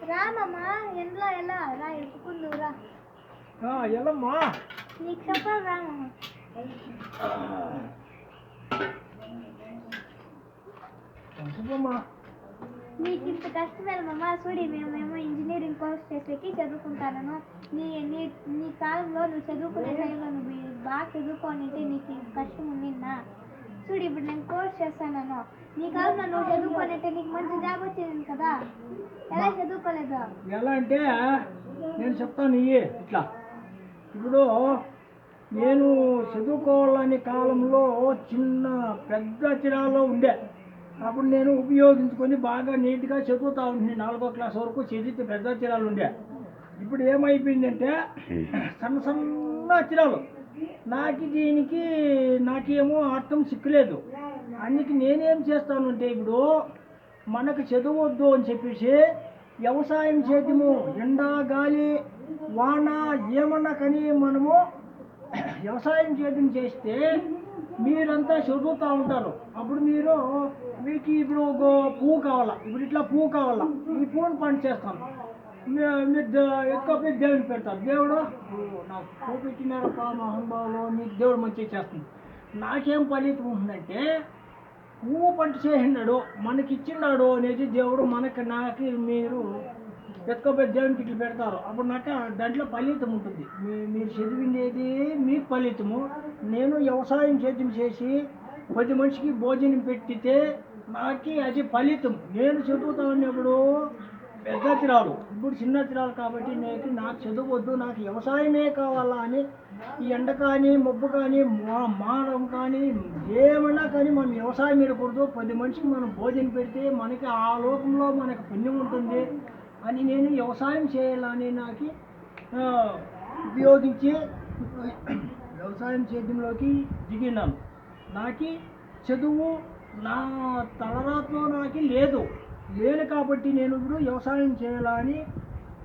రామమ్మా ఎండ్లో ఎలా రా ఎత్తుకుందురా ఎల్లమ్మా నీకు చెప్పాలి రామమ్మ నీకు ఇంత కష్టమేమమ్మా చూడి మేమేమో ఇంజనీరింగ్ కోర్స్ చేసేకి చదువుకుంటాను నీ నీ నీ కాలంలో నువ్వు చదువుకునే టైంలో నువ్వు బాగా చదువుకోనింటే నీకు కష్టం ఉండిందా చూడు ఇప్పుడు నేను కోర్స్ చేస్తాను నీ కాలంలో నువ్వు చదువుకోనంటే నీకు మంచి జాబ్ వచ్చేది కదా ఎలా చదువుకోలేదు ఎలా అంటే నేను చెప్తాను ఇట్లా ఇప్పుడు నేను చదువుకోవాలని కాలంలో చిన్న పెద్ద అక్షరాల్లో ఉండే అప్పుడు నేను ఉపయోగించుకొని బాగా నీట్గా చదువుతా ఉంటుంది 4వ క్లాస్ వరకు చదివితే పెద్ద అక్షరాలు ఉండే ఇప్పుడు ఏమైపోయిందంటే సన్న సన్న అక్షరాలు నాకేమో అర్థం సిక్కులేదు అందుకే నేనేం చేస్తాను అంటే ఇప్పుడు మనకు చదవద్దు అని చెప్పేసి వ్యవసాయం చేద్దాము ఎండ గాలి వాన ఏమన్నా కానీ మనము వ్యవసాయం చేద్దాం చేస్తే మీరంతా చదువుతూ ఉంటారు అప్పుడు మీకు ఇప్పుడు ఒక పువ్వు కావాలా ఇప్పుడు ఇట్లా పువ్వు కావాలా ఈ పువ్వును పంట చేస్తాను మీరు ఎక్కువ పెట్టి దేవుడికి పెడతారు దేవుడు నాకు పువ్వు పెట్టినారప్ప మహానుభావులు మీకు దేవుడు మంచిగా చేస్తుంది నాకేం ఫలితం ఉంటుందంటే పువ్వు పంట చేసినాడు మనకి ఇచ్చినాడు అనేది దేవుడు నాకు మీరు ఎత్తుకోపోయి దేవునికి ఇట్లా పెడతారు అప్పుడు నాకు దాంట్లో ఫలితం ఉంటుంది మీరు చదివిండేది మీకు ఫలితము నేను వ్యవసాయం చేసి 10 మనిషికి భోజనం పెట్టితే నాకు అది ఫలితం నేను చదువుతా ఉన్నప్పుడు పెద్ద అక్షరాలు ఇప్పుడు చిన్న అక్షరాలు కాబట్టి నాకు చదవద్దు నాకు వ్యవసాయమే కావాలా అని ఈ ఎండ కానీ మబ్బు కానీ మానం కానీ ఏమన్నా కానీ మనం వ్యవసాయం పెడకూడదు 10 మనిషికి మనం భోజనం పెడితే మనకి ఆ లోకంలో మనకు పుణ్యం ఉంటుంది అని నేను వ్యవసాయం చేయాలని నాకు ఉపయోగించి వ్యవసాయం చేయడంలోకి దిగినాను నాకు చదువు నా తలరాతో నాకు లేదు కాబట్టి నేను ఇప్పుడు వ్యవసాయం చేయాలని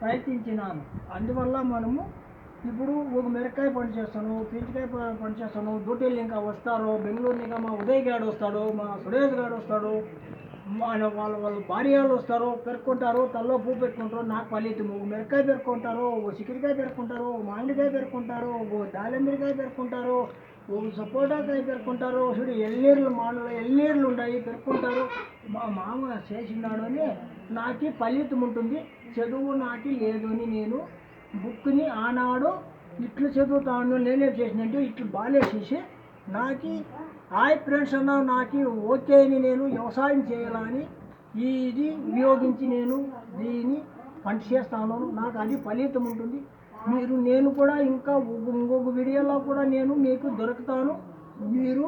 ప్రయత్నించినాను అందువల్ల మనము ఇప్పుడు ఒక మిరపకాయ పంట చేస్తాను పీచకాయ పంట చేస్తాను డ్యూటీలు ఇంకా వస్తారు బెంగళూరు ఇంకా మా ఉదయ్ గాడు వస్తాడు మా సురేష్ గాడు వస్తాడు వాళ్ళ భార్యలు వస్తారు పెరుక్కుంటారు తల్లో పువ్వు పెట్టుకుంటారు నాకు ఫలితము మిరపకాయ పెరుక్కుంటారు ఓ చికెన్కాయ పెరుక్కుంటారు ఓ మామిడికాయ పెరుక్కుంటారు ఓ దాలింబరికాయ పెరుక్కుంటారు ఓ సపోటాకాయ పెరుక్కుంటారు చూడు ఎల్నీర్లు మానలో ఎల్నీర్లు ఉన్నాయి పెరుక్కుంటారు మా మామ చేసినాడు అని నాకు ఫలితం ఉంటుంది చదువు నాకు లేదు అని నేను బుక్ని ఆనాడు ఇట్లు చదువుతాను నేనేం చేసినంటే ఇట్లు బాలేసేసి నాకు ఫ్రెండ్స్ అన్నా నాకు ఓకే అని నేను వ్యవసాయం చేయాలని ఇది ఉపయోగించి నేను దీన్ని పంట చేస్తాను నాకు అది ఫలితం ఉంటుంది నేను కూడా ఇంకా ఇంకొక వీడియోలో కూడా నేను మీకు దొరుకుతాను మీరు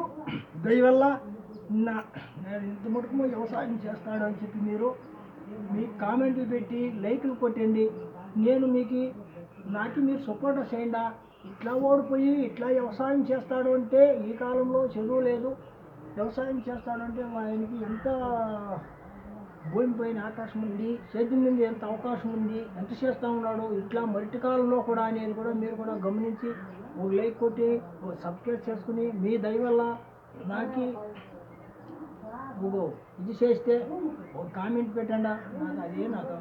దయవల్ల నేను ఇంత మటుకు వ్యవసాయం చేస్తాడు అని చెప్పి మీరు కామెంట్లు పెట్టి లైకులు కొట్టండి నేను నాకు మీరు సపోర్ట్ చేయండి ఇట్లా ఓడిపోయి ఇట్లా వ్యవసాయం చేస్తాడు అంటే ఈ కాలంలో చదువు లేదు వ్యవసాయం చేస్తాడంటే ఆయనకి ఎంత భూమి పైన ఆకాశం ఉంది సేద్యం నుండి ఎంత అవకాశం ఉంది ఎంత చేస్తూ ఉన్నాడు ఇట్లా మరిటి కాలంలో కూడా నేను కూడా మీరు కూడా గమనించి ఒక లైక్ కొట్టి ఒక సబ్స్క్రైబ్ చేసుకుని మీ దయ వల్ల నాకు ఇది చేస్తే ఒక కామెంట్ పెట్టండి నాకు అదే నాకు